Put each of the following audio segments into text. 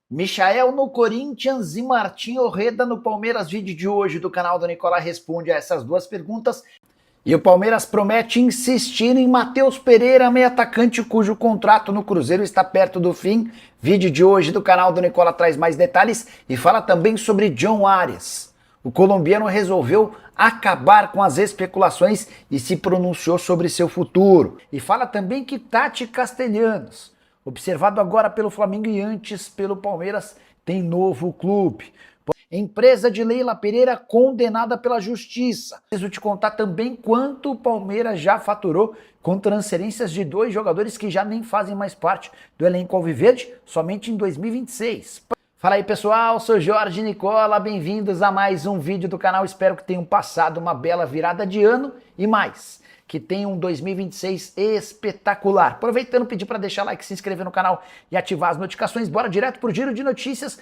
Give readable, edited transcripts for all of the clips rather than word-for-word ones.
Michael no Corinthians e Martim Orreda no Palmeiras. Vídeo de hoje do canal do Nicola responde a essas duas perguntas. E o Palmeiras promete insistir em Matheus Pereira, meio atacante cujo contrato no Cruzeiro está perto do fim. Vídeo de hoje do canal do Nicola traz mais detalhes e fala também sobre John Arias. O colombiano resolveu acabar com as especulações e se pronunciou sobre seu futuro. E fala também que Tati Castellanos, observado agora pelo Flamengo e antes pelo Palmeiras, tem novo clube. Empresa de Leila Pereira condenada pela justiça. Preciso te contar também quanto o Palmeiras já faturou com transferências de dois jogadores que já nem fazem mais parte do elenco alviverde, somente em 2026. Fala aí pessoal, sou Jorge Nicola, bem-vindos a mais um vídeo do canal. Espero que tenham passado uma bela virada de ano e mais, que tenham um 2026 espetacular. Aproveitando, pedir para deixar like, se inscrever no canal e ativar as notificações. Bora direto pro giro de notícias.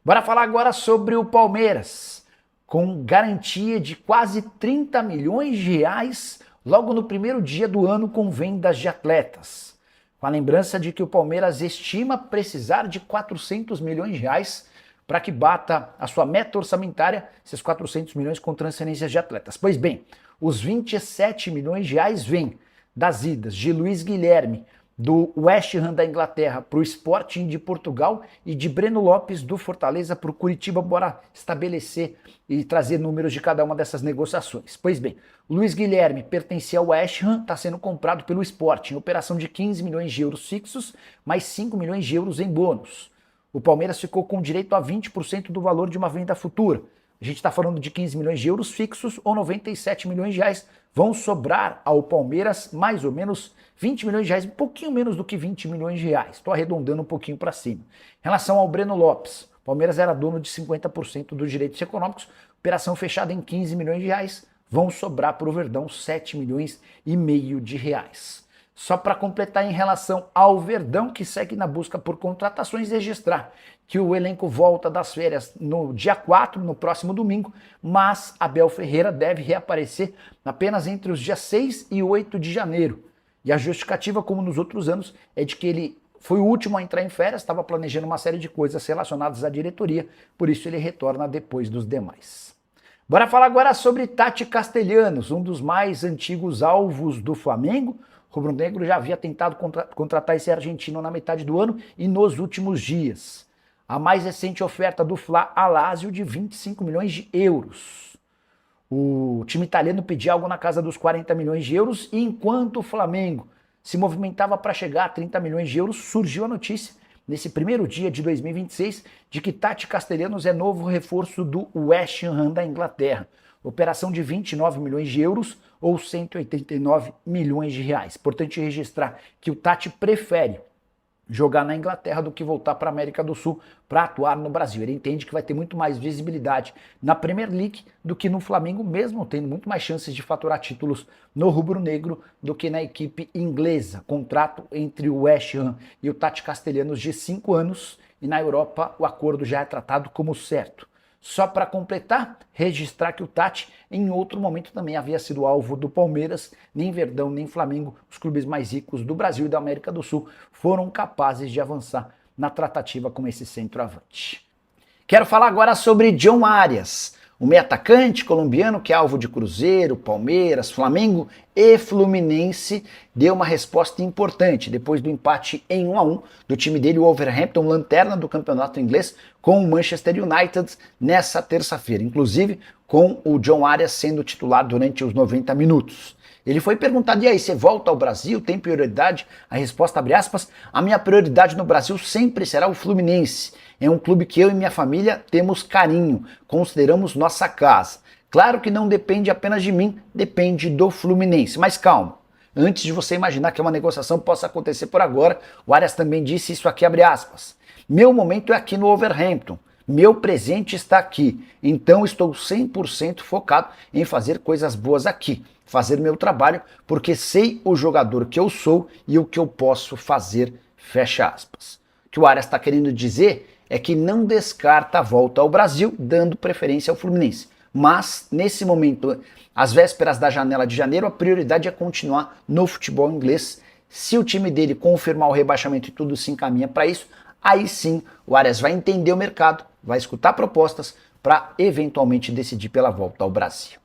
Bora falar agora sobre o Palmeiras, com garantia de quase 30 milhões de reais logo no primeiro dia do ano com vendas de atletas. Com a lembrança de que o Palmeiras estima precisar de 400 milhões de reais para que bata a sua meta orçamentária, esses 400 milhões com transferências de atletas. Pois bem, os 27 milhões de reais vêm das idas de Luiz Guilherme, do West Ham da Inglaterra para o Sporting de Portugal e de Breno Lopes do Fortaleza para o Curitiba. Bora estabelecer e trazer números de cada uma dessas negociações. Pois bem, Luiz Guilherme pertencia ao West Ham, está sendo comprado pelo Sporting, operação de 15 milhões de euros fixos, mais 5 milhões de euros em bônus. O Palmeiras ficou com direito a 20% do valor de uma venda futura. A gente está falando de 15 milhões de euros fixos ou 97 milhões de reais. Vão sobrar ao Palmeiras mais ou menos 20 milhões de reais, um pouquinho menos do que 20 milhões de reais. Estou arredondando um pouquinho para cima. Em relação ao Breno Lopes, o Palmeiras era dono de 50% dos direitos econômicos, operação fechada em 15 milhões de reais, vão sobrar para o Verdão 7 milhões e meio de reais. Só para completar em relação ao Verdão, que segue na busca por contratações, registrar que o elenco volta das férias no dia 4, no próximo domingo, mas Abel Ferreira deve reaparecer apenas entre os dias 6 e 8 de janeiro. E a justificativa, como nos outros anos, é de que ele foi o último a entrar em férias, estava planejando uma série de coisas relacionadas à diretoria, por isso ele retorna depois dos demais. Bora falar agora sobre Tati Castellanos, um dos mais antigos alvos do Flamengo. O rubro-negro já havia tentado contratar esse argentino na metade do ano e nos últimos dias. A mais recente oferta do Fla Alásio de 25 milhões de euros. O time italiano pedia algo na casa dos 40 milhões de euros e enquanto o Flamengo se movimentava para chegar a 30 milhões de euros, surgiu a notícia nesse primeiro dia de 2026 de que Tati Castellanos é novo reforço do West Ham da Inglaterra. Operação de 29 milhões de euros ou 189 milhões de reais. Importante registrar que o Tati prefere jogar na Inglaterra do que voltar para a América do Sul para atuar no Brasil. Ele entende que vai ter muito mais visibilidade na Premier League do que no Flamengo, mesmo tendo muito mais chances de faturar títulos no rubro-negro do que na equipe inglesa. Contrato entre o West Ham e o Tati Castellanos de 5 anos e na Europa o acordo já é tratado como certo. Só para completar, registrar que o Tati em outro momento também havia sido alvo do Palmeiras, nem Verdão nem Flamengo, os clubes mais ricos do Brasil e da América do Sul, foram capazes de avançar na tratativa com esse centroavante. Quero falar agora sobre John Arias, o meio atacante colombiano que é alvo de Cruzeiro, Palmeiras, Flamengo e Fluminense, deu uma resposta importante depois do empate em 1-1 do time dele, o Wolverhampton, lanterna do campeonato inglês, com o Manchester United nessa terça-feira, inclusive com o John Arias sendo titular durante os 90 minutos. Ele foi perguntado, e aí, você volta ao Brasil, tem prioridade? A resposta, abre aspas, a minha prioridade no Brasil sempre será o Fluminense. É um clube que eu e minha família temos carinho, consideramos nossa casa. Claro que não depende apenas de mim, depende do Fluminense. Mas calma, antes de você imaginar que uma negociação possa acontecer por agora, o Arias também disse isso aqui, abre aspas. Meu momento é aqui no Wolverhampton. Meu presente está aqui, então estou 100% focado em fazer coisas boas aqui, fazer meu trabalho, porque sei o jogador que eu sou e o que eu posso fazer, fecha aspas. O que o Arias está querendo dizer é que não descarta a volta ao Brasil, dando preferência ao Fluminense. Mas, nesse momento, às vésperas da janela de janeiro, a prioridade é continuar no futebol inglês. Se o time dele confirmar o rebaixamento e tudo se encaminha para isso, aí sim o Arias vai entender o mercado, vai escutar propostas para eventualmente decidir pela volta ao Brasil.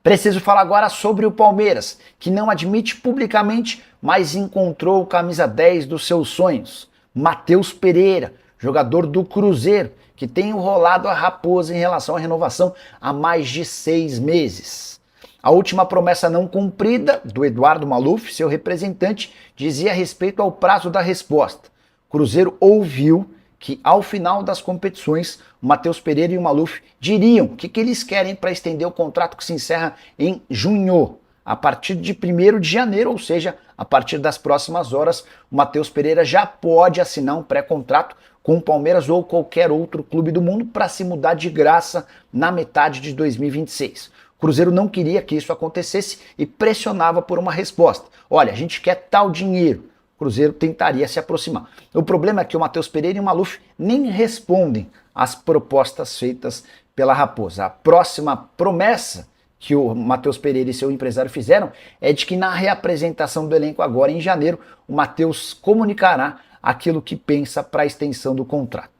Preciso falar agora sobre o Palmeiras, que não admite publicamente, mas encontrou o camisa 10 dos seus sonhos, Matheus Pereira, jogador do Cruzeiro, que tem enrolado a raposa em relação à renovação há mais de 6 meses. A última promessa não cumprida do Eduardo Maluf, seu representante, dizia respeito ao prazo da resposta. O Cruzeiro ouviu que ao final das competições, o Matheus Pereira e o Maluf diriam o que eles querem para estender o contrato que se encerra em junho. A partir de 1º de janeiro, ou seja, a partir das próximas horas, o Matheus Pereira já pode assinar um pré-contrato com o Palmeiras ou qualquer outro clube do mundo para se mudar de graça na metade de 2026. O Cruzeiro não queria que isso acontecesse e pressionava por uma resposta. Olha, a gente quer tal dinheiro. O Cruzeiro tentaria se aproximar. O problema é que o Matheus Pereira e o Maluf nem respondem às propostas feitas pela Raposa. A próxima promessa que o Matheus Pereira e seu empresário fizeram é de que na reapresentação do elenco agora em janeiro, o Matheus comunicará aquilo que pensa para a extensão do contrato.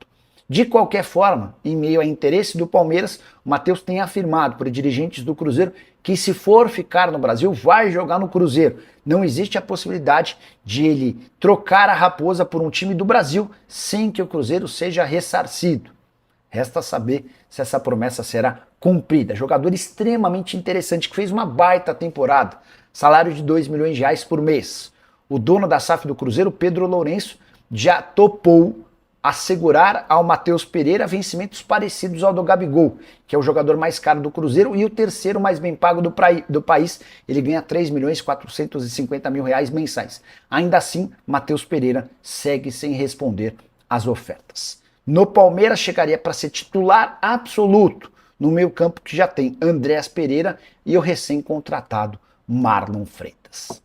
De qualquer forma, em meio ao interesse do Palmeiras, o Matheus tem afirmado para dirigentes do Cruzeiro que se for ficar no Brasil, vai jogar no Cruzeiro. Não existe a possibilidade de ele trocar a Raposa por um time do Brasil sem que o Cruzeiro seja ressarcido. Resta saber se essa promessa será cumprida. Jogador extremamente interessante que fez uma baita temporada. Salário de R$2 milhões por mês. O dono da SAF do Cruzeiro, Pedro Lourenço, já topou assegurar ao Matheus Pereira vencimentos parecidos ao do Gabigol, que é o jogador mais caro do Cruzeiro e o terceiro mais bem pago do país. Ele ganha R$3.450.000 mensais. Ainda assim, Matheus Pereira segue sem responder às ofertas. No Palmeiras chegaria para ser titular absoluto no meio-campo, que já tem Andréas Pereira e o recém-contratado Marlon Freitas.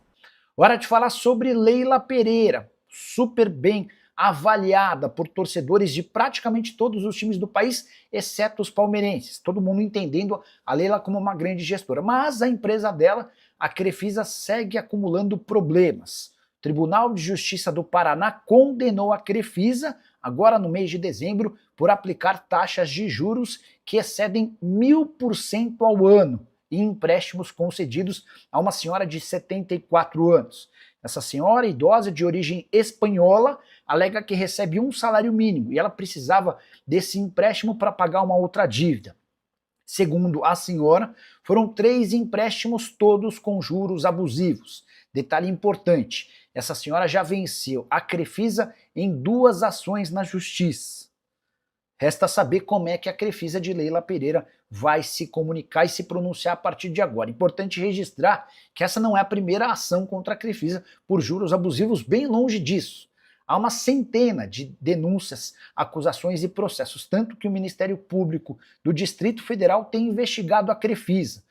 Hora de falar sobre Leila Pereira, super bem avaliada por torcedores de praticamente todos os times do país, exceto os palmeirenses. Todo mundo entendendo a Leila como uma grande gestora. Mas a empresa dela, a Crefisa, segue acumulando problemas. O Tribunal de Justiça do Paraná condenou a Crefisa, agora no mês de dezembro, por aplicar taxas de juros que excedem 1000% ao ano em empréstimos concedidos a uma senhora de 74 anos. Essa senhora, idosa de origem espanhola, alega que recebe um salário mínimo e ela precisava desse empréstimo para pagar uma outra dívida. Segundo a senhora, foram 3 empréstimos, todos com juros abusivos. Detalhe importante, essa senhora já venceu a Crefisa em 2 ações na justiça. Resta saber como é que a Crefisa de Leila Pereira vai se comunicar e se pronunciar a partir de agora. Importante registrar que essa não é a primeira ação contra a Crefisa por juros abusivos, bem longe disso. Há uma centena de denúncias, acusações e processos, tanto que o Ministério Público do Distrito Federal tem investigado a Crefisa.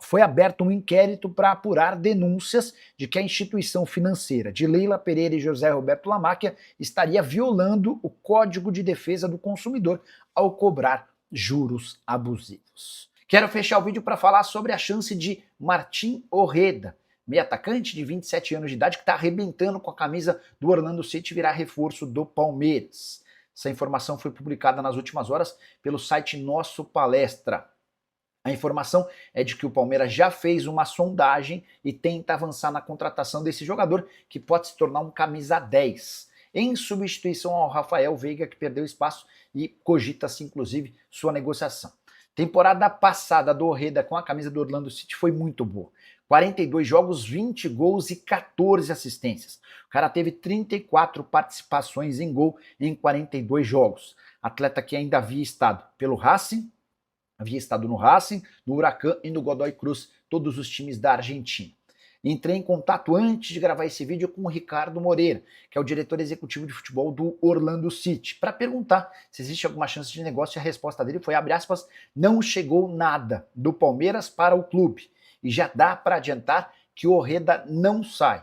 Foi aberto um inquérito para apurar denúncias de que a instituição financeira de Leila Pereira e José Roberto Lamáquia estaria violando o Código de Defesa do Consumidor ao cobrar juros abusivos. Quero fechar o vídeo para falar sobre a chance de Martín Orreda, meio atacante de 27 anos de idade que está arrebentando com a camisa do Orlando City, virar reforço do Palmeiras. Essa informação foi publicada nas últimas horas pelo site Nosso Palestra. A informação é de que o Palmeiras já fez uma sondagem e tenta avançar na contratação desse jogador, que pode se tornar um camisa 10, em substituição ao Rafael Veiga, que perdeu espaço, e cogita-se inclusive sua negociação. Temporada passada do Orreda com a camisa do Orlando City foi muito boa. 42 jogos, 20 gols e 14 assistências. O cara teve 34 participações em gol em 42 jogos. Atleta que ainda havia estado pelo Racing, havia estado no Racing, no Huracan e no Godoy Cruz, todos os times da Argentina. Entrei em contato antes de gravar esse vídeo com o Ricardo Moreira, que é o diretor executivo de futebol do Orlando City, para perguntar se existe alguma chance de negócio, e a resposta dele foi, abre aspas, não chegou nada do Palmeiras para o clube. E já dá para adiantar que o Orreda não sai.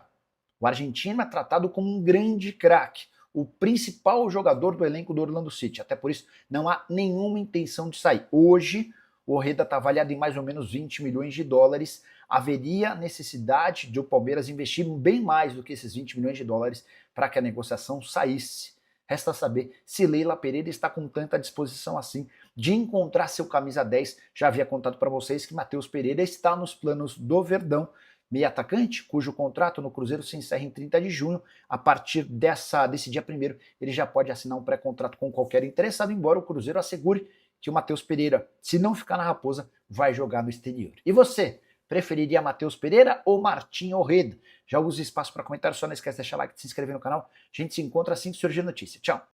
O argentino é tratado como um grande craque, o principal jogador do elenco do Orlando City. Até por isso, não há nenhuma intenção de sair. Hoje, o Orreda está avaliado em mais ou menos 20 milhões de dólares. Haveria necessidade de o Palmeiras investir bem mais do que esses 20 milhões de dólares para que a negociação saísse. Resta saber se Leila Pereira está com tanta disposição assim de encontrar seu camisa 10. Já havia contado para vocês que Matheus Pereira está nos planos do Verdão, meio atacante, cujo contrato no Cruzeiro se encerra em 30 de junho. A partir desse dia 1º, ele já pode assinar um pré-contrato com qualquer interessado, embora o Cruzeiro assegure que o Matheus Pereira, se não ficar na Raposa, vai jogar no exterior. E você? Preferiria Matheus Pereira ou Martim Orreda? Já usa espaço para comentário, só não esquece de deixar like e se inscrever no canal. A gente se encontra assim que surgir notícia. Tchau!